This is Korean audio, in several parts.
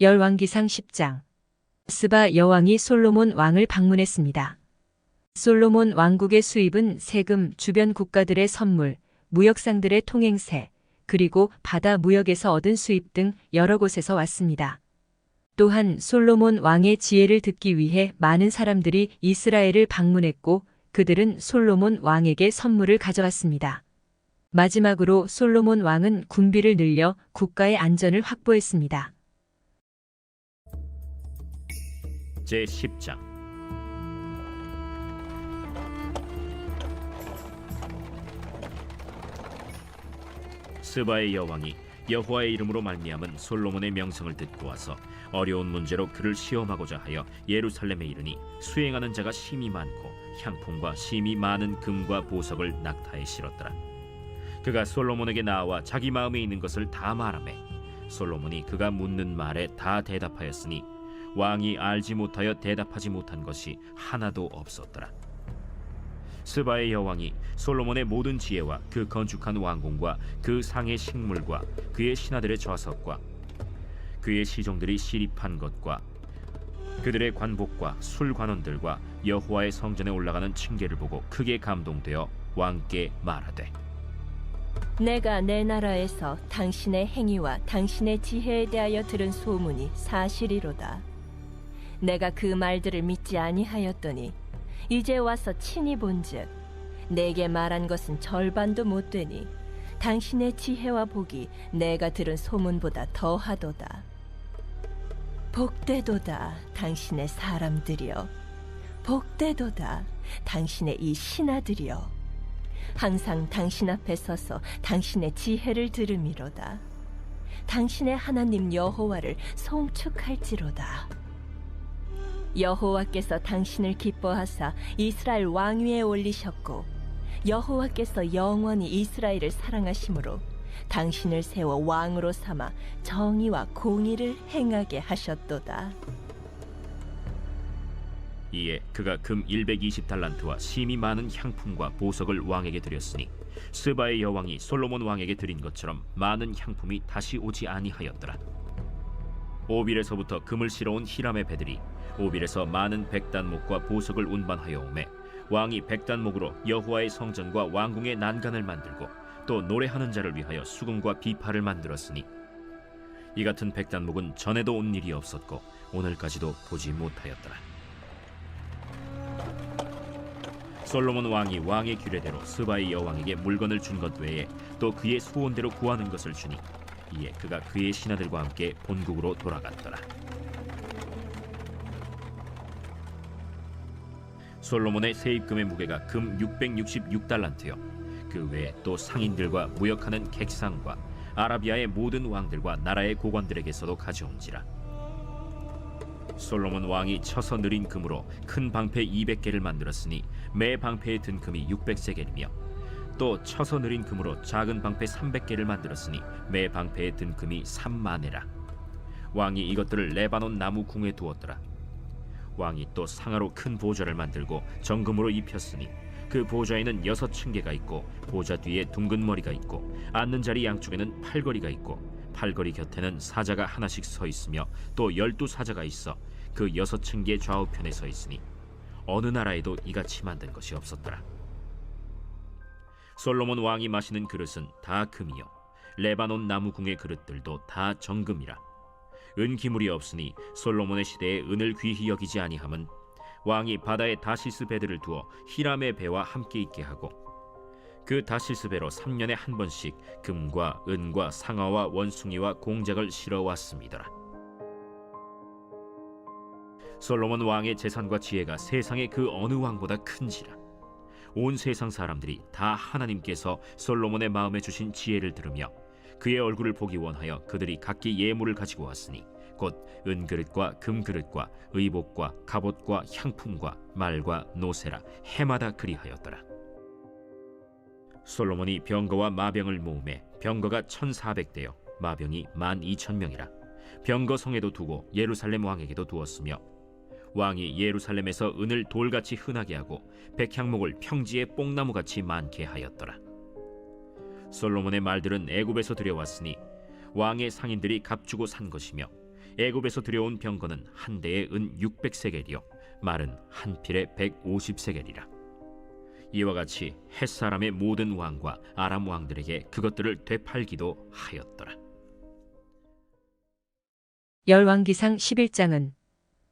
열왕기상 10장. 스바 여왕이 솔로몬 왕을 방문했습니다. 솔로몬 왕국의 수입은 세금, 주변 국가들의 선물, 무역상들의 통행세, 그리고 바다 무역에서 얻은 수입 등 여러 곳에서 왔습니다. 또한 솔로몬 왕의 지혜를 듣기 위해 많은 사람들이 이스라엘을 방문했고 그들은 솔로몬 왕에게 선물을 가져왔습니다. 마지막으로 솔로몬 왕은 군비를 늘려 국가의 안전을 확보했습니다. 제10장. 스바의 여왕이 여호와의 이름으로 말미암은 솔로몬의 명성을 듣고 와서 어려운 문제로 그를 시험하고자 하여 예루살렘에 이르니 수행하는 자가 심히 많고 향품과 심히 많은 금과 보석을 낙타에 실었더라. 그가 솔로몬에게 나와 자기 마음에 있는 것을 다 말하매 솔로몬이 그가 묻는 말에 다 대답하였으니 왕이 알지 못하여 대답하지 못한 것이 하나도 없었더라. 스바의 여왕이 솔로몬의 모든 지혜와 그 건축한 왕궁과 그 상의 식물과 그의 신하들의 좌석과 그의 시종들이 시립한 것과 그들의 관복과 술관원들과 여호와의 성전에 올라가는 층계를 보고 크게 감동되어 왕께 말하되, 내가 내 나라에서 당신의 행위와 당신의 지혜에 대하여 들은 소문이 사실이로다. 내가 그 말들을 믿지 아니하였더니 이제 와서 친히 본즉 내게 말한 것은 절반도 못 되니 당신의 지혜와 복이 내가 들은 소문보다 더하도다. 복되도다 당신의 사람들이여, 복되도다 당신의 이 신하들이여. 항상 당신 앞에 서서 당신의 지혜를 들음이로다. 당신의 하나님 여호와를 송축할지로다. 여호와께서 당신을 기뻐하사 이스라엘 왕위에 올리셨고 여호와께서 영원히 이스라엘을 사랑하심으로 당신을 세워 왕으로 삼아 정의와 공의를 행하게 하셨도다. 이에 그가 금 120달란트와 심히 많은 향품과 보석을 왕에게 드렸으니 스바의 여왕이 솔로몬 왕에게 드린 것처럼 많은 향품이 다시 오지 아니하였더라. 오빌에서부터 금을 실어온 히람의 배들이 오빌에서 많은 백단목과 보석을 운반하여 오매 왕이 백단목으로 여호와의 성전과 왕궁의 난간을 만들고 또 노래하는 자를 위하여 수금과 비파를 만들었으니 이 같은 백단목은 전에도 온 일이 없었고 오늘까지도 보지 못하였더라. 솔로몬 왕이 왕의 규례대로 스바의 여왕에게 물건을 준 것 외에 또 그의 소원대로 구하는 것을 주니 이에 그가 그의 신하들과 함께 본국으로 돌아갔더라. 솔로몬의 세입금의 무게가 금 666달란트요 그 외에 또 상인들과 무역하는 객상과 아라비아의 모든 왕들과 나라의 고관들에게서도 가져온지라. 솔로몬 왕이 쳐서 느린 금으로 큰 방패 200개를 만들었으니 매 방패에 든 금이 600세겔이며 또 쳐서 느린 금으로 작은 방패 300개를 만들었으니 매 방패에 든 금이 3만에라. 왕이 이것들을 레바논 나무 궁에 두었더라. 왕이 또 상하로 큰 보좌를 만들고 정금으로 입혔으니 그 보좌에는 6층계가 있고 보좌 뒤에 둥근 머리가 있고 앉는 자리 양쪽에는 팔걸이가 있고 팔걸이 곁에는 사자가 하나씩 서 있으며 또 12사자가 있어 그 6층계 좌우편에 서 있으니 어느 나라에도 이같이 만든 것이 없었더라. 솔로몬 왕이 마시는 그릇은 다 금이요 레바논 나무 궁의 그릇들도 다 정금이라. 은기물이 없으니 솔로몬의 시대에 은을 귀히 여기지 아니함은 왕이 바다에 다시스 배들을 두어 히람의 배와 함께 있게 하고 그 다시스 배로 3년에 한 번씩 금과 은과 상아와 원숭이와 공작을 실어 왔습니다. 솔로몬 왕의 재산과 지혜가 세상의 그 어느 왕보다 큰지라. 온 세상 사람들이 다 하나님께서 솔로몬의 마음에 주신 지혜를 들으며 그의 얼굴을 보기 원하여 그들이 각기 예물을 가지고 왔으니 곧 은그릇과 금그릇과 의복과 갑옷과 향품과 말과 노새라 해마다 그리하였더라. 솔로몬이 병거와 마병을 모으매 병거가 1,400대요 마병이 12,000명이라 병거 성에도 두고 예루살렘 왕에게도 두었으며 왕이 예루살렘에서 은을 돌같이 흔하게 하고 백향목을 평지에 뽕나무같이 많게 하였더라. 솔로몬의 말들은 애굽에서 들여왔으니 왕의 상인들이 값주고 산 것이며 애굽에서 들여온 병거는 한 대에 은 600세겔이요 말은 한 필에 150세겔이라. 이와 같이 헷사람의 모든 왕과 아람 왕들에게 그것들을 되팔기도 하였더라. 열왕기상 11장은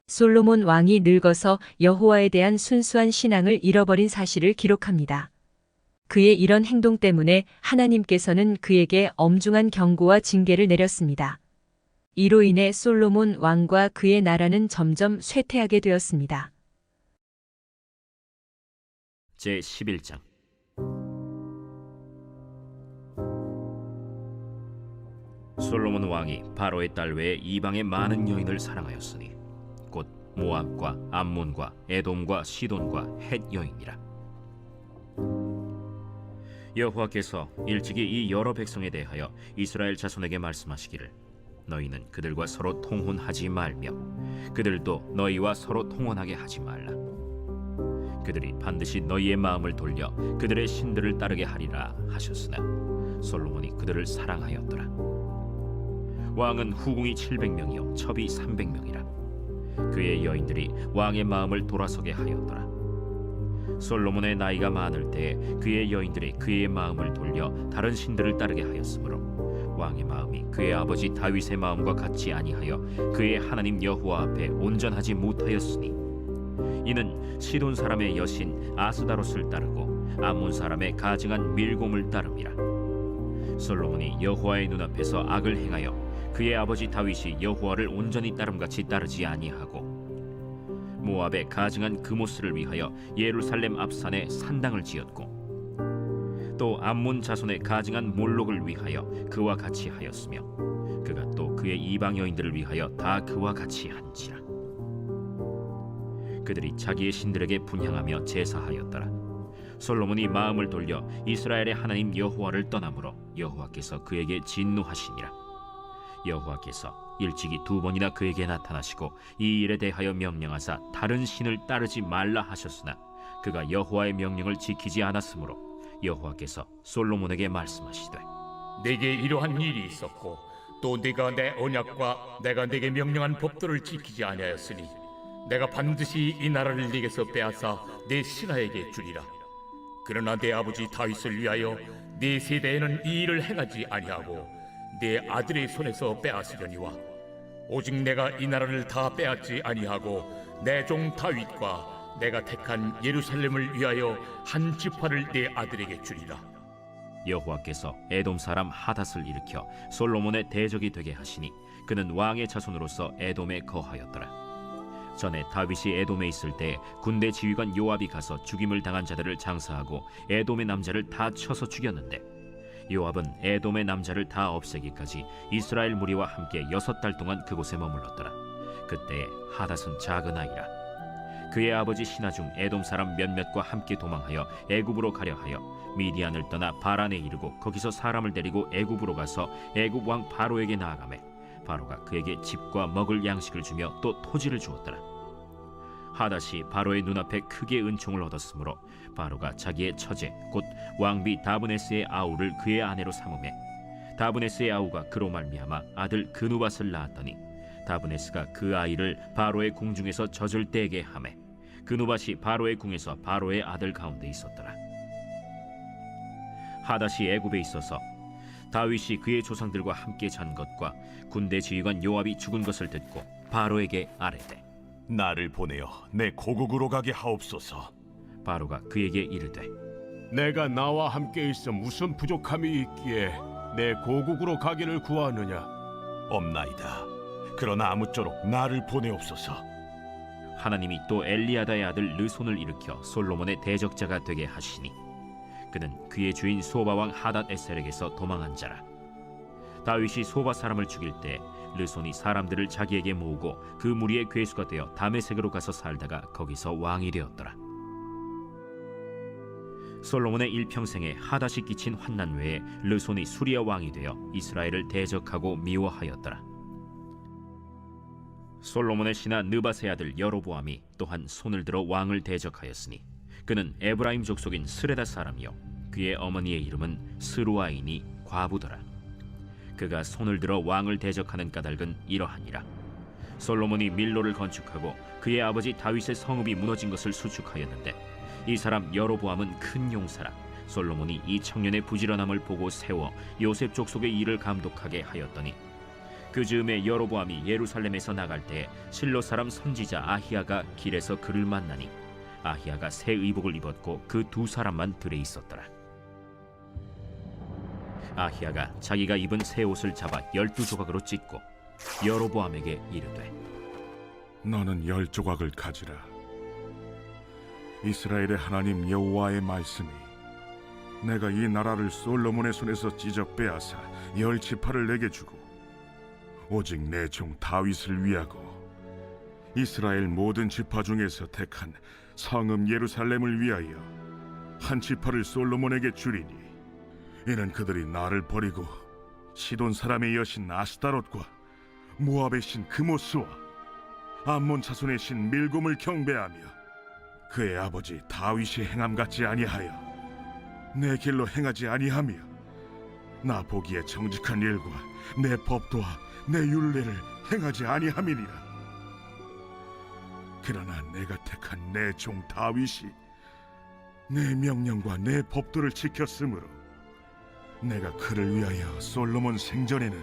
솔로몬 왕이 늙어서 여호와에 대한 순수한 신앙을 잃어버린 사실을 기록합니다. 그의 이런 행동 때문에 하나님께서는 그에게 엄중한 경고와 징계를 내렸습니다. 이로 인해 솔로몬 왕과 그의 나라는 점점 쇠퇴하게 되었습니다. 제11장 솔로몬 왕이 바로의 딸 외에 이방의 많은 여인을 사랑하였으니 곧 모압과 암몬과 에돔과 시돈과 헷 여인이라. 여호와께서 일찍이 이 여러 백성에 대하여 이스라엘 자손에게 말씀하시기를 너희는 그들과 서로 통혼하지 말며 그들도 너희와 서로 통혼하게 하지 말라. 그들이 반드시 너희의 마음을 돌려 그들의 신들을 따르게 하리라 하셨으나 솔로몬이 그들을 사랑하였더라. 왕은 후궁이 700명이요 첩이 300명이라. 그의 여인들이 왕의 마음을 돌아서게 하였더라. 솔로몬의 나이가 많을 때에 그의 여인들이 그의 마음을 돌려 다른 신들을 따르게 하였으므로 왕의 마음이 그의 아버지 다윗의 마음과 같지 아니하여 그의 하나님 여호와 앞에 온전하지 못하였으니 이는 시돈 사람의 여신 아스다롯을 따르고 암몬 사람의 가증한 밀곰을 따름이라. 솔로몬이 여호와의 눈앞에서 악을 행하여 그의 아버지 다윗이 여호와를 온전히 따름같이 따르지 아니하고 모압의 가증한 그모스를 위하여 예루살렘 앞산에 산당을 지었고 또 암몬 자손의 가증한 몰록을 위하여 그와 같이 하였으며 그가 또 그의 이방 여인들을 위하여 다 그와 같이 한지라. 그들이 자기의 신들에게 분향하며 제사하였더라. 솔로몬이 마음을 돌려 이스라엘의 하나님 여호와를 떠나므로 여호와께서 그에게 진노하시니라. 여호와께서 일찍이 2번이나 그에게 나타나시고 이 일에 대하여 명령하사 다른 신을 따르지 말라 하셨으나 그가 여호와의 명령을 지키지 않았으므로 여호와께서 솔로몬에게 말씀하시되 내게 이러한 일이 있었고 또 네가 내 언약과 내가 네게 명령한 법도를 지키지 아니하였으니 내가 반드시 이 나라를 네게서 빼앗아 내 신하에게 주리라. 그러나 내 아버지 다윗을 위하여 네 세대에는 이 일을 행하지 아니하고 내 아들의 손에서 빼앗으려니와 오직 내가 이 나라를 다 빼앗지 아니하고 내 종 다윗과 내가 택한 예루살렘을 위하여 한 지파를 내 아들에게 주리라. 여호와께서 에돔 사람 하닷을 일으켜 솔로몬의 대적이 되게 하시니 그는 왕의 자손으로서 에돔에 거하였더라. 전에 다윗이 에돔에 있을 때 군대 지휘관 요압이 가서 죽임을 당한 자들을 장사하고 에돔의 남자를 다 쳐서 죽였는데 요압은 에돔의 남자를 다 없애기까지 이스라엘 무리와 함께 6달 동안 그곳에 머물렀더라. 그때에 하닷은 작은 아이라. 그의 아버지 신하 중 에돔 사람 몇몇과 함께 도망하여 애굽으로 가려 하여 미디안을 떠나 바란에 이르고 거기서 사람을 데리고 애굽으로 가서 애굽 왕 바로에게 나아가매 바로가 그에게 집과 먹을 양식을 주며 또 토지를 주었더라. 하닷이 바로의 눈앞에 크게 은총을 얻었으므로 바로가 자기의 처제 곧 왕비 다브네스의 아우를 그의 아내로 삼으매 다브네스의 아우가 그로 말미암아 아들 그누밧을 낳았더니 다브네스가 그 아이를 바로의 궁중에서 젖을 떼게 하매 그누밧이 바로의 궁에서 바로의 아들 가운데 있었더라. 하닷이 애굽에 있어서 다윗이 그의 조상들과 함께 잔 것과 군대 지휘관 요압이 죽은 것을 듣고 바로에게 아뢰되 나를 보내어 내 고국으로 가게 하옵소서. 바로가 그에게 이르되 내가 나와 함께 있어 무슨 부족함이 있기에 내 고국으로 가기를 구하느냐? 없나이다. 그러나 아무쪼록 나를 보내옵소서. 하나님이 또 엘리야다의 아들 르손을 일으켜 솔로몬의 대적자가 되게 하시니 그는 그의 주인 소바 왕 하닷 에셀에게서 도망한 자라. 다윗이 소바 사람을 죽일 때 르손이 사람들을 자기에게 모으고 그 무리의 괴수가 되어 다메섹으로 가서 살다가 거기서 왕이 되었더라. 솔로몬의 일평생에 하닷이 끼친 환난 외에 르손이 수리아 왕이 되어 이스라엘을 대적하고 미워하였더라. 솔로몬의 신하 느밧의 아들 여로보암이 또한 손을 들어 왕을 대적하였으니 그는 에브라임 족속인 스레다 사람이요 그의 어머니의 이름은 스루아이니 과부더라. 그가 손을 들어 왕을 대적하는 까닭은 이러하니라. 솔로몬이 밀로를 건축하고 그의 아버지 다윗의 성읍이 무너진 것을 수축하였는데 이 사람 여로보암은 큰 용사라. 솔로몬이 이 청년의 부지런함을 보고 세워 요셉 족속의 일을 감독하게 하였더니 그 즈음에 여로보암이 예루살렘에서 나갈 때 실로 사람 선지자 아히야가 길에서 그를 만나니 아히야가 새 의복을 입었고 그 두 사람만 들에 있었더라. 아히야가 자기가 입은 새 옷을 잡아 12조각으로 찢고 여로보암에게 이르되 너는 10조각을 가지라. 이스라엘의 하나님 여호와의 말씀이 내가 이 나라를 솔로몬의 손에서 찢어 빼앗아 10지파를 내게 주고 오직 내 종 다윗을 위하고 이스라엘 모든 지파 중에서 택한 성읍 예루살렘을 위하여 한 지파를 솔로몬에게 주리니 이는 그들이 나를 버리고 시돈 사람의 여신 아스타롯과 모압의 신 그모스와 암몬 자손의 신 밀곰을 경배하며 그의 아버지 다윗이 행함 같지 아니하여 내 길로 행하지 아니하며 나 보기에 정직한 일과 내 법도와 내 율례를 행하지 아니함이니라. 그러나 내가 택한 내 종 다윗이 내 명령과 내 법도를 지켰으므로 내가 그를 위하여 솔로몬 생전에는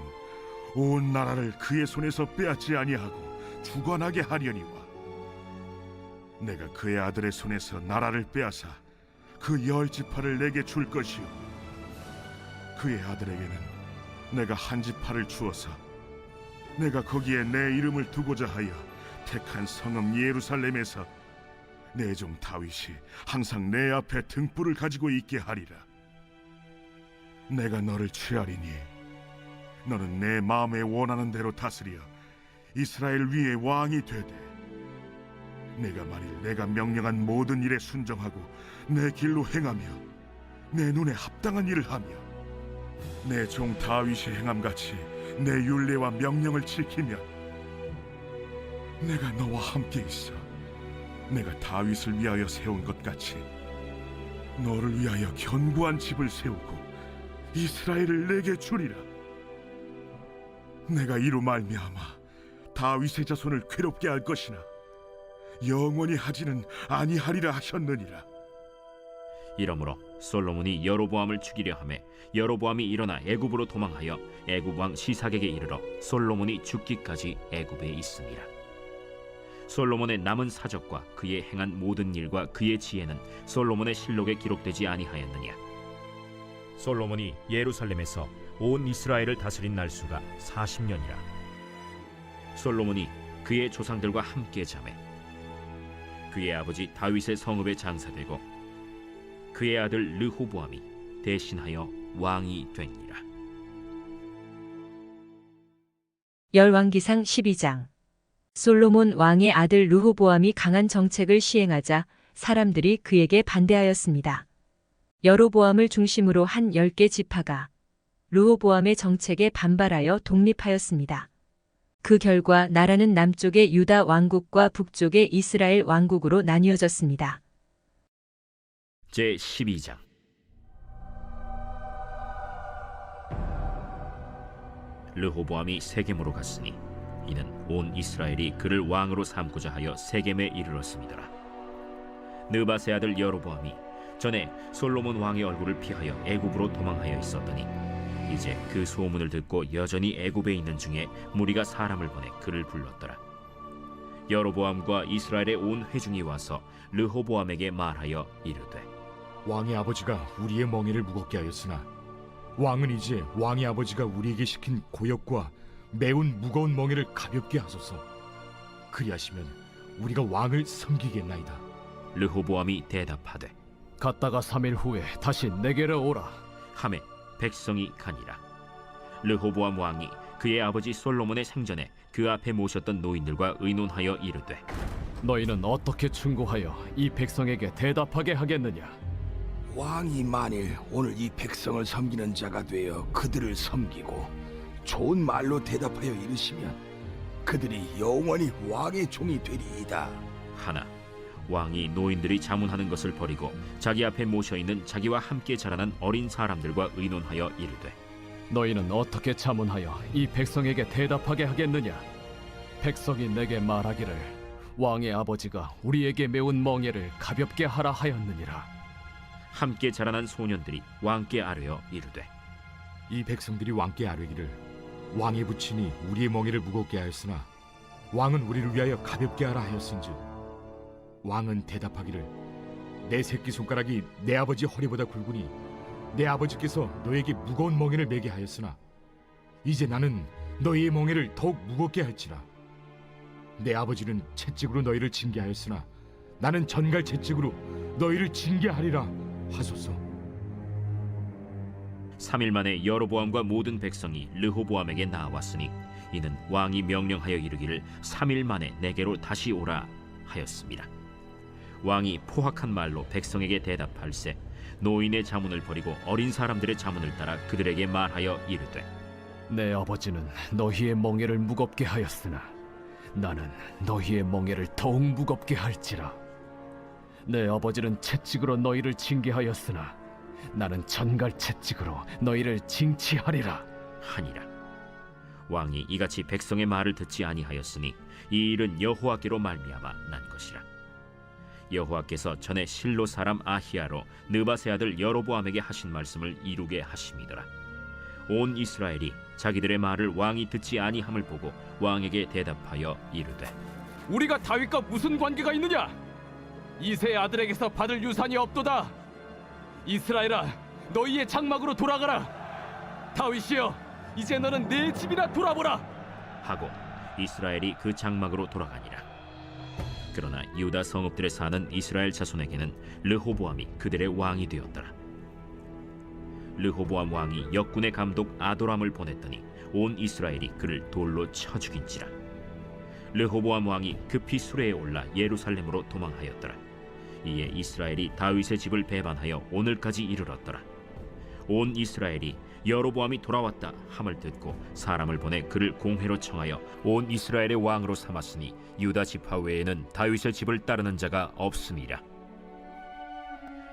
온 나라를 그의 손에서 빼앗지 아니하고 주관하게 하려니와 내가 그의 아들의 손에서 나라를 빼앗아 그 10지파를 내게 줄 것이요 그의 아들에게는 내가 한 지파를 주어서 내가 거기에 내 이름을 두고자 하여 택한 성읍 예루살렘에서 내 종 다윗이 항상 내 앞에 등불을 가지고 있게 하리라. 내가 너를 취하리니 너는 내 마음에 원하는 대로 다스려 이스라엘 위에 왕이 되되 내가 만일 내가 명령한 모든 일에 순종하고 내 길로 행하며 내 눈에 합당한 일을 하며 내 종 다윗이 행함같이 내 율례와 명령을 지키면 내가 너와 함께 있어 내가 다윗을 위하여 세운 것 같이 너를 위하여 견고한 집을 세우고 이스라엘을 내게 주리라. 내가 이로 말미암아 다윗의 자손을 괴롭게 할 것이나 영원히 하지는 아니하리라 하셨느니라. 이러므로 솔로몬이 여로보암을 죽이려 하매 여로보암이 일어나 애굽으로 도망하여 애굽 왕 시삭에게 이르러 솔로몬이 죽기까지 애굽에 있음이라. 솔로몬의 남은 사적과 그의 행한 모든 일과 그의 지혜는 솔로몬의 실록에 기록되지 아니하였느냐. 솔로몬이 예루살렘에서 온 이스라엘을 다스린 날수가 40년이라. 솔로몬이 그의 조상들과 함께 자매 그의 아버지 다윗의 성읍에 장사되고 그의 아들 르호보암이 대신하여 왕이 되니라. 열왕기상 12장. 솔로몬 왕의 아들 르호보암이 강한 정책을 시행하자 사람들이 그에게 반대하였습니다. 여로보암을 중심으로 한 10개 지파가 르호보암의 정책에 반발하여 독립하였습니다. 그 결과 나라는 남쪽의 유다 왕국과 북쪽의 이스라엘 왕국으로 나뉘어졌습니다. 제12장. 르호보암이 세겜으로 갔으니 이는 온 이스라엘이 그를 왕으로 삼고자 하여 세겜에 이르렀음이더라. 느밧의 아들 여로보암이 전에 솔로몬 왕의 얼굴을 피하여 애굽으로 도망하여 있었더니 이제 그 소문을 듣고 여전히 애굽에 있는 중에 무리가 사람을 보내 그를 불렀더라. 여로보암과 이스라엘의 온 회중이 와서 르호보암에게 말하여 이르되 왕의 아버지가 우리의 멍에를 무겁게 하였으나 왕은 이제 왕의 아버지가 우리에게 시킨 고역과 매운 무거운 멍에를 가볍게 하소서. 그리하시면 우리가 왕을 섬기겠나이다. 르호보암이 대답하되 갔다가 3일 후에 다시 내게로 오라. 하매 백성이 가니라. 르호보암 왕이 그의 아버지 솔로몬의 생전에 그 앞에 모셨던 노인들과 의논하여 이르되 너희는 어떻게 충고하여 이 백성에게 대답하게 하겠느냐? 왕이 만일 오늘 이 백성을 섬기는 자가 되어 그들을 섬기고 좋은 말로 대답하여 이르시면 그들이 영원히 왕의 종이 되리이다. 하나 왕이 노인들이 자문하는 것을 버리고 자기 앞에 모셔 있는 자기와 함께 자라난 어린 사람들과 의논하여 이르되 너희는 어떻게 자문하여 이 백성에게 대답하게 하겠느냐? 백성이 내게 말하기를 왕의 아버지가 우리에게 메운 멍에를 가볍게 하라 하였느니라. 함께 자라난 소년들이 왕께 아뢰어 이르되 이 백성들이 왕께 아뢰기를 왕의 부친이 우리의 멍에를 무겁게 하였으나 왕은 우리를 위하여 가볍게 하라 하였은즉 왕은 대답하기를 내 새끼손가락이 내 아버지 허리보다 굵으니 내 아버지께서 너에게 무거운 멍에를 매게 하였으나 이제 나는 너희의 멍에를 더욱 무겁게 할지라. 내 아버지는 채찍으로 너희를 징계하였으나 나는 전갈 채찍으로 너희를 징계하리라 하소서. 3일 만에 여로보암과 모든 백성이 르호보암에게 나왔으니 이는 왕이 명령하여 이르기를 3일 만에 내게로 다시 오라 하였습니다. 왕이 포악한 말로 백성에게 대답할세 노인의 자문을 버리고 어린 사람들의 자문을 따라 그들에게 말하여 이르되 내 아버지는 너희의 멍에를 무겁게 하였으나 나는 너희의 멍에를 더욱 무겁게 할지라. 내 아버지는 채찍으로 너희를 징계하였으나 나는 전갈 채찍으로 너희를 징치하리라 하니라. 왕이 이같이 백성의 말을 듣지 아니하였으니 이 일은 여호와께로 말미암아 난 것이라. 여호와께서 전에 실로 사람 아히야로 느바세 아들 여로보암에게 하신 말씀을 이루게 하심이더라. 온 이스라엘이 자기들의 말을 왕이 듣지 아니함을 보고 왕에게 대답하여 이르되 우리가 다윗과 무슨 관계가 있느냐? 이새의 아들에게서 받을 유산이 없도다. 이스라엘아, 너희의 장막으로 돌아가라. 다윗이여, 이제 너는 내 집이나 돌아보라 하고 이스라엘이 그 장막으로 돌아가니라. 그러나 유다 성읍들에 사는 이스라엘 자손에게는 르호보암이 그들의 왕이 되었더라. 르호보암 왕이 역군의 감독 아도람을 보냈더니 온 이스라엘이 그를 돌로 쳐 죽인지라. 르호보암 왕이 급히 수레에 올라 예루살렘으로 도망하였더라. 이에 이스라엘이 다윗의 집을 배반하여 오늘까지 이르렀더라. 온 이스라엘이 여로보암이 돌아왔다 함을 듣고 사람을 보내 그를 공회로 청하여 온 이스라엘의 왕으로 삼았으니 유다 지파 외에는 다윗의 집을 따르는 자가 없음이라.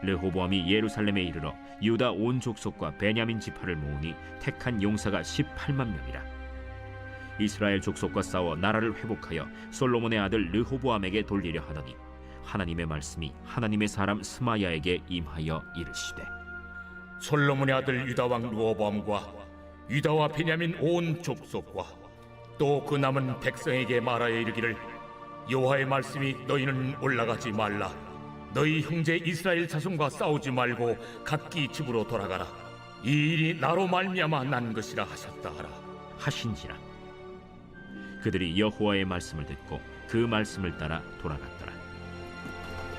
르호보암이 예루살렘에 이르러 유다 온 족속과 베냐민 지파를 모으니 택한 용사가 18만 명이라. 이스라엘 족속과 싸워 나라를 회복하여 솔로몬의 아들 르호보암에게 돌리려 하더니 하나님의 말씀이 하나님의 사람 스마야에게 임하여 이르시되 솔로몬의 아들 유다 왕 르호보암과 유다와 베냐민 온 족속과 또 그 남은 백성에게 말하여 이르기를 여호와의 말씀이 너희는 올라가지 말라. 너희 형제 이스라엘 자손과 싸우지 말고 각기 집으로 돌아가라. 이 일이 나로 말미암아 난 것이라 하셨다 하라 하신지라. 그들이 여호와의 말씀을 듣고 그 말씀을 따라 돌아갔더라.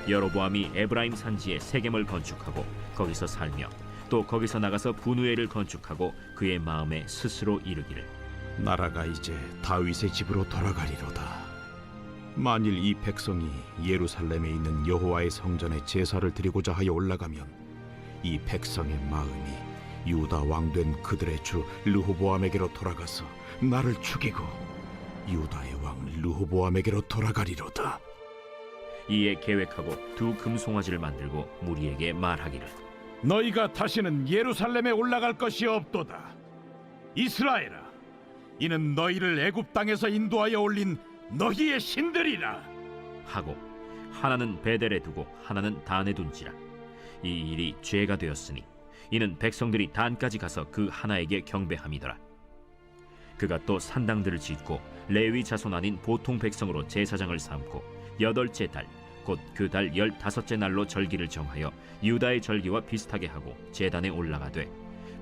여로보암이 에브라임 산지에 세겜을 건축하고 거기서 살며 또 거기서 나가서 분우엘을 건축하고 그의 마음에 스스로 이르기를 나라가 이제 다윗의 집으로 돌아가리로다. 만일 이 백성이 예루살렘에 있는 여호와의 성전에 제사를 드리고자 하여 올라가면 이 백성의 마음이 유다 왕된 그들의 주 르호보암에게로 돌아가서 나를 죽이고 유다의 왕 르호보암에게로 돌아가리로다. 이에 계획하고 두 금송아지를 만들고 무리에게 말하기를 너희가 다시는 예루살렘에 올라갈 것이 없도다. 이스라엘아, 이는 너희를 애굽 땅에서 인도하여 올린 너희의 신들이라. 하고 하나는 베델에 두고 하나는 단에 둔지라. 이 일이 죄가 되었으니 이는 백성들이 단까지 가서 그 하나에게 경배함이더라. 그가 또 산당들을 짓고 레위 자손 아닌 보통 백성으로 제사장을 삼고 8째 달 곧 그 달 15째 날로 절기를 정하여 유다의 절기와 비슷하게 하고 제단에 올라가되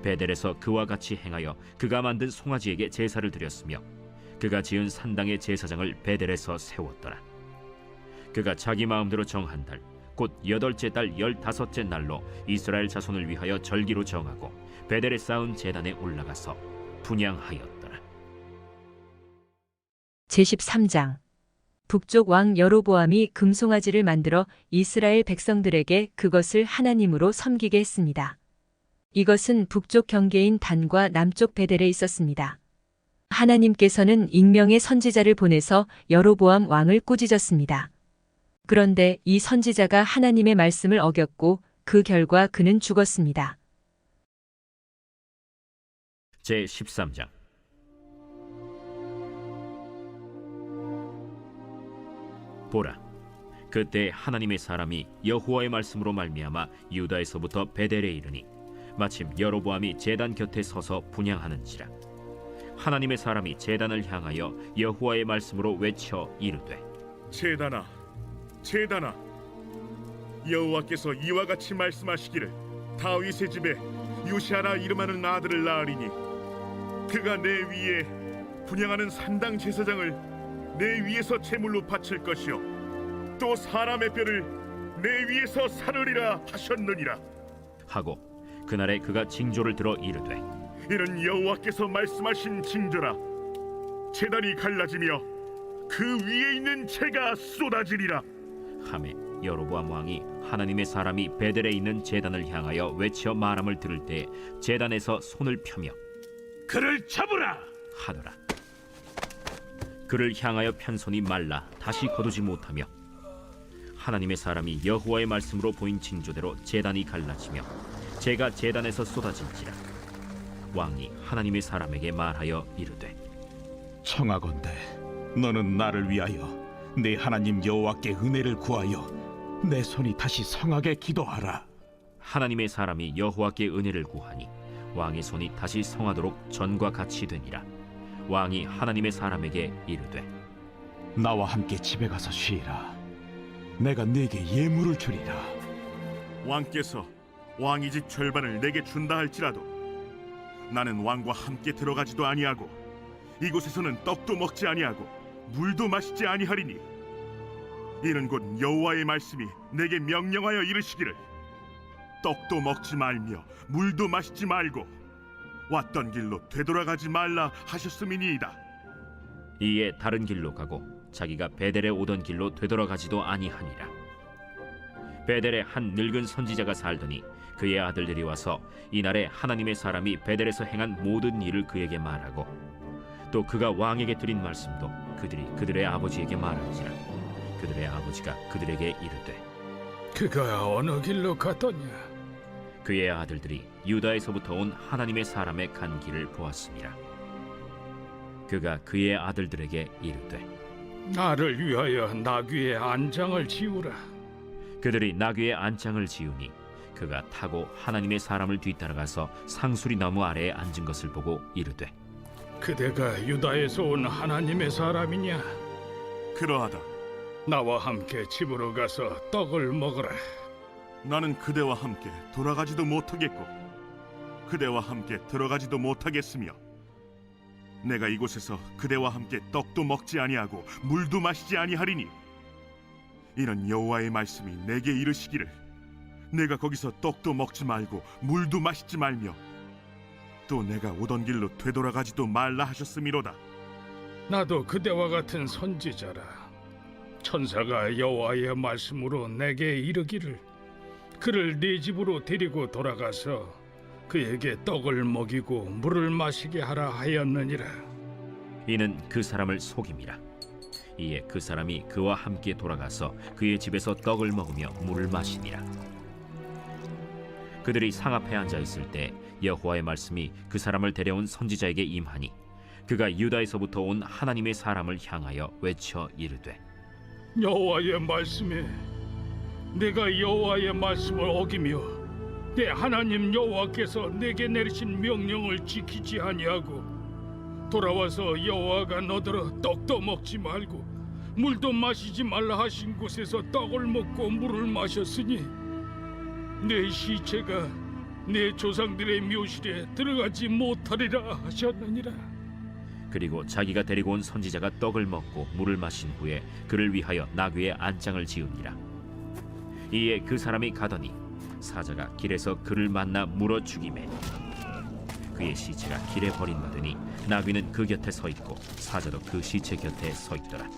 베델에서 그와 같이 행하여 그가 만든 송아지에게 제사를 드렸으며 그가 지은 산당의 제사장을 베델에서 세웠더라. 그가 자기 마음대로 정한 달 곧 8째 달 15째 날로 이스라엘 자손을 위하여 절기로 정하고 베델에 쌓은 제단에 올라가서 분향하였더라. 제13장 북쪽 왕 여로보암이 금송아지를 만들어 이스라엘 백성들에게 그것을 하나님으로 섬기게 했습니다. 이것은 북쪽 경계인 단과 남쪽 베델에 있었습니다. 하나님께서는 익명의 선지자를 보내서 여로보암 왕을 꾸짖었습니다. 그런데 이 선지자가 하나님의 말씀을 어겼고 그 결과 그는 죽었습니다. 제13장. 보라, 그때 하나님의 사람이 여호와의 말씀으로 말미암아 유다에서부터 베델에 이르니 마침 여로보암이 제단 곁에 서서 분향하는지라. 하나님의 사람이 제단을 향하여 여호와의 말씀으로 외쳐 이르되, 제단아, 제단아, 여호와께서 이와 같이 말씀하시기를 다윗의 집에 요시아라 이름하는 아들을 낳으리니 그가 내 위에 분향하는 산당 제사장을 내 위에서 제물로 바칠 것이요 또 사람의 뼈를 내 위에서 사르리라 하셨느니라 하고 그날에 그가 징조를 들어 이르되, 이는 여호와께서 말씀하신 징조라. 제단이 갈라지며 그 위에 있는 재가 쏟아지리라. 하매 여로보암 왕이 하나님의 사람이 베델에 있는 제단을 향하여 외쳐 말함을 들을 때 제단에서 손을 펴며 그를 잡으라. 하더라. 그를 향하여 편 손이 말라 다시 거두지 못하며 하나님의 사람이 여호와의 말씀으로 보인 징조대로 제단이 갈라지며 재가 제단에서 쏟아진지라. 왕이 하나님의 사람에게 말하여 이르되, 청하건대 너는 나를 위하여 내 하나님 여호와께 은혜를 구하여 내 손이 다시 성하게 기도하라. 하나님의 사람이 여호와께 은혜를 구하니 왕의 손이 다시 성하도록 전과 같이 되니라. 왕이 하나님의 사람에게 이르되, 나와 함께 집에 가서 쉬라. 내가 네게 예물을 주리라. 왕께서 왕의 집 절반을 내게 준다 할지라도 나는 왕과 함께 들어가지도 아니하고 이곳에서는 떡도 먹지 아니하고 물도 마시지 아니하리니 이는 곧 여호와의 말씀이 내게 명령하여 이르시기를 떡도 먹지 말며 물도 마시지 말고 왔던 길로 되돌아가지 말라 하셨음이니이다. 이에 다른 길로 가고 자기가 베델에 오던 길로 되돌아가지도 아니하니라. 베델에 한 늙은 선지자가 살더니 그의 아들들이 와서 이날에 하나님의 사람이 베델에서 행한 모든 일을 그에게 말하고 또 그가 왕에게 드린 말씀도 그들이 그들의 아버지에게 말한지라. 그들의 아버지가 그들에게 이르되, 그가 어느 길로 갔더냐? 그의 아들들이 유다에서부터 온 하나님의 사람의 간 길을 보았습니다. 그가 그의 아들들에게 이르되, 나를 위하여 나귀의 안장을 지우라. 그들이 나귀의 안장을 지으니 그가 타고 하나님의 사람을 뒤따라가서 상수리 나무 아래에 앉은 것을 보고 이르되, 그대가 유다에서 온 하나님의 사람이냐? 그러하다. 나와 함께 집으로 가서 떡을 먹으라. 나는 그대와 함께 돌아가지도 못하겠고 그대와 함께 들어가지도 못하겠으며 내가 이곳에서 그대와 함께 떡도 먹지 아니하고 물도 마시지 아니하리니 이는 여호와의 말씀이 내게 이르시기를 내가 거기서 떡도 먹지 말고 물도 마시지 말며 또 내가 오던 길로 되돌아가지도 말라 하셨음이로다. 나도 그대와 같은 선지자라. 천사가 여호와의 말씀으로 내게 이르기를 그를 네 집으로 데리고 돌아가서 그에게 떡을 먹이고 물을 마시게 하라 하였느니라. 이는 그 사람을 속임이라. 이에 그 사람이 그와 함께 돌아가서 그의 집에서 떡을 먹으며 물을 마시니라. 그들이 상 앞에 앉아 있을 때 여호와의 말씀이 그 사람을 데려온 선지자에게 임하니 그가 유다에서부터 온 하나님의 사람을 향하여 외쳐 이르되, 여호와의 말씀에 내가 여호와의 말씀을 어기며 내 하나님 여호와께서 내게 내리신 명령을 지키지 아니하고 돌아와서 여호와가 너더러 떡도 먹지 말고 물도 마시지 말라 하신 곳에서 떡을 먹고 물을 마셨으니 내 시체가 내 조상들의 묘실에 들어가지 못하리라 하셨느니라. 그리고 자기가 데리고 온 선지자가 떡을 먹고 물을 마신 후에 그를 위하여 나귀의 안장을 지으니라. 이에 그 사람이 가더니 사자가 길에서 그를 만나 물어 죽이매 그의 시체가 길에 버림받으니 나귀는 그 곁에 서 있고 사자도 그 시체 곁에 서 있더라.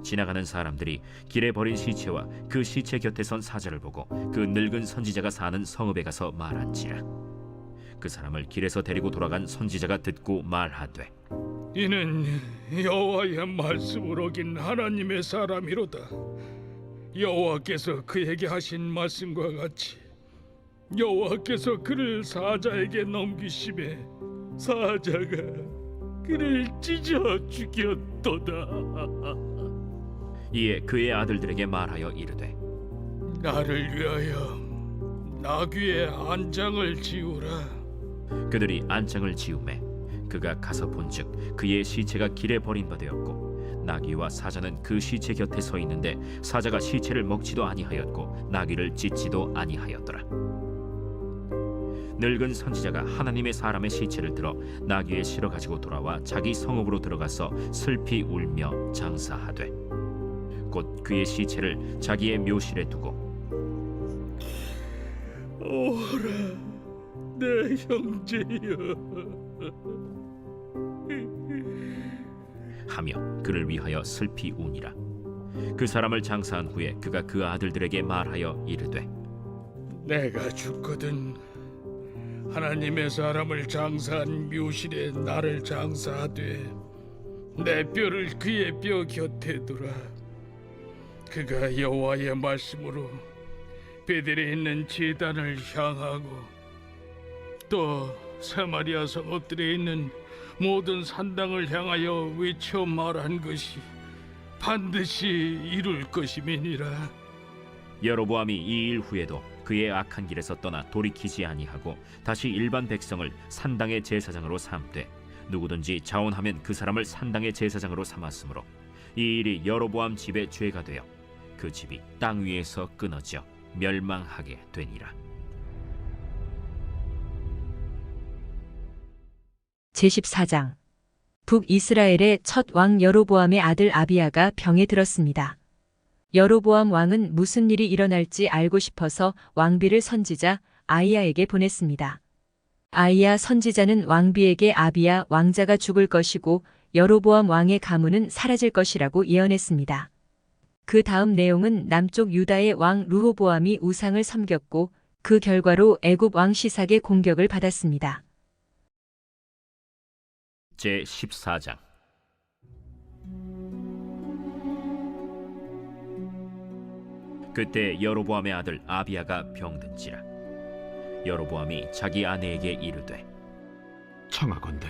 지나가는 사람들이 길에 버린 시체와 그 시체 곁에 선 사자를 보고 그 늙은 선지자가 사는 성읍에 가서 말한지라. 그 사람을 길에서 데리고 돌아간 선지자가 듣고 말하되, 이는 여호와의 말씀을 어긴 하나님의 사람이로다. 여호와께서 그에게 하신 말씀과 같이 여호와께서 그를 사자에게 넘기심에 사자가 그를 찢어 죽였도다. 이에 그의 아들들에게 말하여 이르되, 나를 위하여 나귀의 안장을 지우라. 그들이 안장을 지우매 그가 가서 본즉 그의 시체가 길에 버림받았고 나귀와 사자는 그 시체 곁에 서 있는데 사자가 시체를 먹지도 아니하였고 나귀를 찢지도 아니하였더라. 늙은 선지자가 하나님의 사람의 시체를 들어 나귀에 실어 가지고 돌아와 자기 성읍으로 들어가서 슬피 울며 장사하되 곧 그의 시체를 자기의 묘실에 두고 오라 내 형제여. 하며 그를 위하여 슬피 우니라. 그 사람을 장사한 후에 그가 그 아들들에게 말하여 이르되, 내가 죽거든 하나님의 사람을 장사한 묘실에 나를 장사하되 내 뼈를 그의 뼈 곁에 두라. 그가 여호와의 말씀으로 베델에 있는 제단을 향하고 또 사마리아 성읍들에 있는 모든 산당을 향하여 외쳐 말한 것이 반드시 이룰 것임이니라. 여로보암이 이 일 후에도 그의 악한 길에서 떠나 돌이키지 아니하고 다시 일반 백성을 산당의 제사장으로 삼되 누구든지 자원하면 그 사람을 산당의 제사장으로 삼았으므로 이 일이 여로보암 집의 죄가 되어 그 집이 땅 위에서 끊어져 멸망하게 되니라. 제14장 북이스라엘의 첫 왕 여로보암의 아들 아비야가 병에 들었습니다. 여로보암 왕은 무슨 일이 일어날지 알고 싶어서 왕비를 선지자 아이야에게 보냈습니다. 아이야 선지자는 왕비에게 아비야 왕자가 죽을 것이고 여로보암 왕의 가문은 사라질 것이라고 예언했습니다. 그 다음 내용은 남쪽 유다의 왕 르호보암이 우상을 섬겼고 그 결과로 애굽 왕 시삭의 공격을 받았습니다. 제14장 그때 여로보암의 아들 아비야가 병든지라. 여로보암이 자기 아내에게 이르되, 청하건대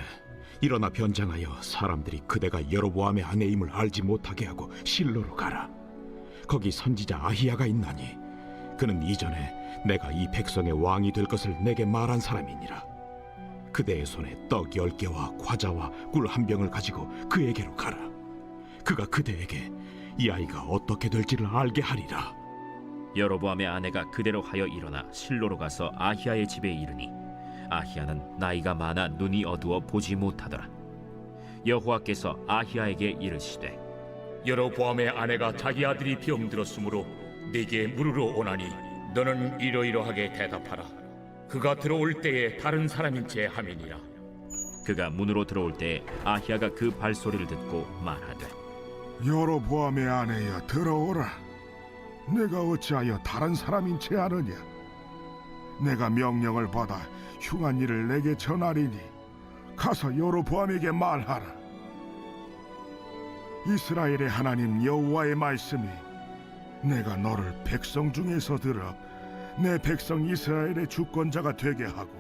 일어나 변장하여 사람들이 그대가 여로보암의 아내임을 알지 못하게 하고 실로로 가라. 거기 선지자 아히야가 있나니 그는 이전에 내가 이 백성의 왕이 될 것을 내게 말한 사람이니라. 그대의 손에 떡 10개와 과자와 꿀 1병을 가지고 그에게로 가라. 그가 그대에게 이 아이가 어떻게 될지를 알게 하리라. 여로보암의 아내가 그대로 하여 일어나 실로로 가서 아히야의 집에 이르니 아히야는 나이가 많아 눈이 어두워 보지 못하더라. 여호와께서 아히야에게 이르시되, 여로보암의 아내가 자기 아들이 병들었으므로 네게 물으러 오나니 너는 이러이러하게 대답하라. 그가 들어올 때에 다른 사람인 채 함이니라. 그가 문으로 들어올 때에 아히야가 그 발소리를 듣고 말하되, 여로보암의 아내여 들어오라. 내가 어찌하여 다른 사람인 채 하느냐? 내가 명령을 받아 흉한 일을 내게 전하리니 가서 여로보암에게 말하라. 이스라엘의 하나님 여호와의 말씀이 내가 너를 백성 중에서 들어 내 백성 이스라엘의 주권자가 되게 하고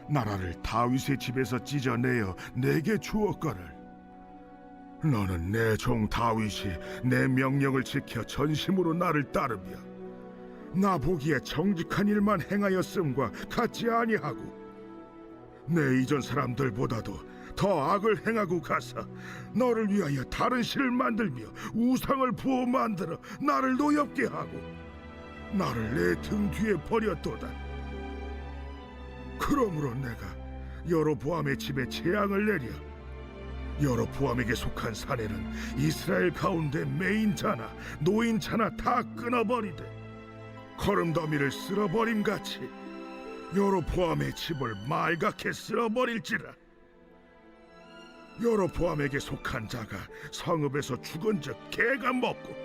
나라를 다윗의 집에서 찢어내어 내게 주었거늘 너는 내 종 다윗이 내 명령을 지켜 전심으로 나를 따르며 나 보기에 정직한 일만 행하였음과 같지 아니하고 내 이전 사람들보다도 더 악을 행하고 가서 너를 위하여 다른 신을 만들며 우상을 부어 만들어 나를 노엽게 하고 나를 내 등 뒤에 버렸도다. 그러므로 내가 여로보암의 집에 재앙을 내려 여로보암에게 속한 사내는 이스라엘 가운데 매인자나 노인자나 다 끊어버리되 거름더미를 쓸어버림같이 여로보암의 집을 말갛게 쓸어버릴지라. 여로보암에게 속한 자가 성읍에서 죽은즉 개가 먹고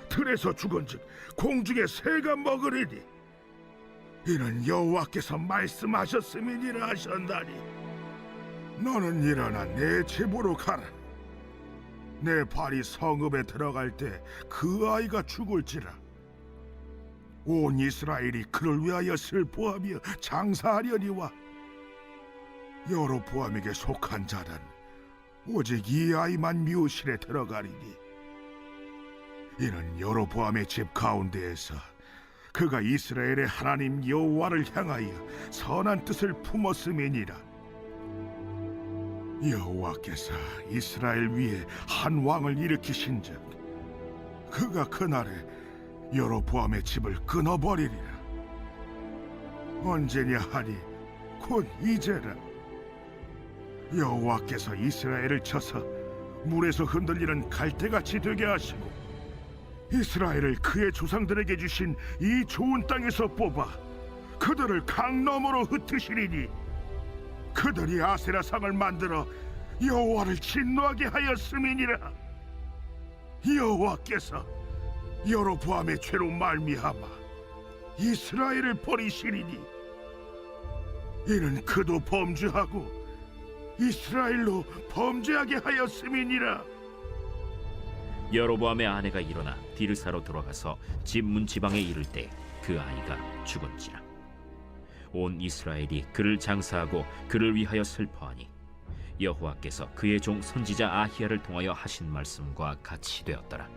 들에서 죽은즉 공중의 새가 먹으리니 이는 여호와께서 말씀하셨음이니라 하셨나니 너는 일어나 내 집으로 가라. 내 발이 성읍에 들어갈 때 그 아이가 죽을지라. 온 이스라엘이 그를 위하여 슬퍼하며 장사하려니와 여로보암에게 속한 자는 오직 이 아이만 묘실에 들어가리니 이는 여로보암의 집 가운데에서 그가 이스라엘의 하나님 여호와를 향하여 선한 뜻을 품었음이니라. 여호와께서 이스라엘 위에 한 왕을 일으키신즉 그가 그날에 여로보암의 집을 끊어버리리라. 언제냐 하니 곧 이제라. 여호와께서 이스라엘을 쳐서 물에서 흔들리는 갈대같이 되게 하시고 이스라엘을 그의 조상들에게 주신 이 좋은 땅에서 뽑아 그들을 강 너머로 흩으시리니 그들이 아세라 상을 만들어 여호와를 진노하게 하였음이니라. 여호와께서 여로보암의 죄로 말미암아 이스라엘을 버리시리니 이는 그도 범죄하고 이스라엘로 범죄하게 하였음이니라. 여로보암의 아내가 일어나 디르사로 돌아가서 집 문 지방에 이를 때 그 아이가 죽은지라. 온 이스라엘이 그를 장사하고 그를 위하여 슬퍼하니 여호와께서 그의 종 선지자 아히야를 통하여 하신 말씀과 같이 되었더라.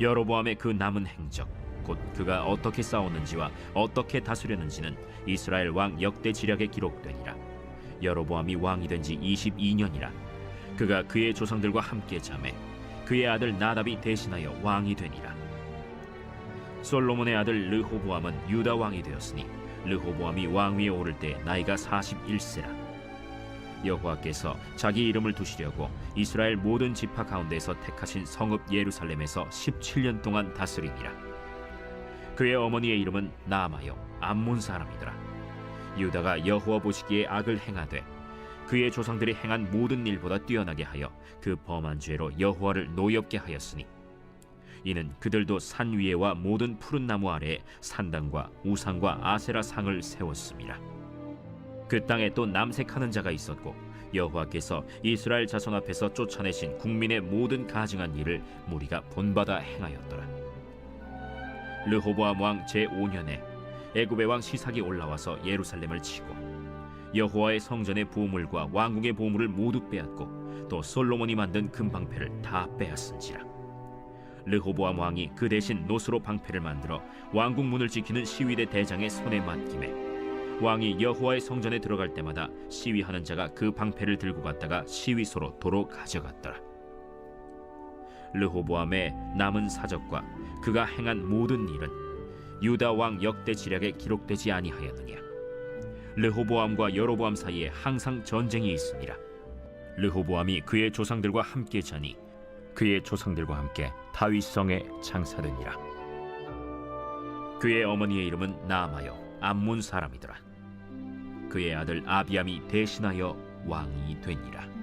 여로보암의 그 남은 행적 곧 그가 어떻게 싸웠는지와 어떻게 다스렸는지는 이스라엘 왕 역대 지략에 기록되니라. 여로보암이 왕이 된 지 22년이라. 그가 그의 조상들과 함께 잠에 그의 아들 나답이 대신하여 왕이 되니라. 솔로몬의 아들 르호보암은 유다 왕이 되었으니 르호보암이 왕 위에 오를 때 나이가 41세라. 여호와께서 자기 이름을 두시려고 이스라엘 모든 지파 가운데서 택하신 성읍 예루살렘에서 17년 동안 다스리니라. 그의 어머니의 이름은 나아마요 암몬 사람이더라. 유다가 여호와 보시기에 악을 행하되 그의 조상들이 행한 모든 일보다 뛰어나게 하여 그 범한 죄로 여호와를 노엽게 하였으니 이는 그들도 산 위에와 모든 푸른 나무 아래에 산당과 우상과 아세라 상을 세웠습니다. 그 땅에 또 남색하는 자가 있었고 여호와께서 이스라엘 자손 앞에서 쫓아내신 국민의 모든 가증한 일을 무리가 본받아 행하였더라. 르호보암 왕 제5년에 애굽의 왕 시삭이 올라와서 예루살렘을 치고 여호와의 성전의 보물과 왕궁의 보물을 모두 빼앗고 또 솔로몬이 만든 금방패를 다 빼앗은지라. 르호보암 왕이 그 대신 노스로 방패를 만들어 왕궁 문을 지키는 시위대 대장의 손에 맡김에 왕이 여호와의 성전에 들어갈 때마다 시위하는 자가 그 방패를 들고 갔다가 시위소로 도로 가져갔더라. 르호보암의 남은 사적과 그가 행한 모든 일은 유다 왕 역대 지략에 기록되지 아니하였느냐. 르호보암과 여로보암 사이에 항상 전쟁이 있으니라. 르호보암이 그의 조상들과 함께 자니 그의 조상들과 함께 다윗성에 장사되니라. 그의 어머니의 이름은 나아마요 암몬 사람이더라. 그의 아들 아비암이 대신하여 왕이 되니라.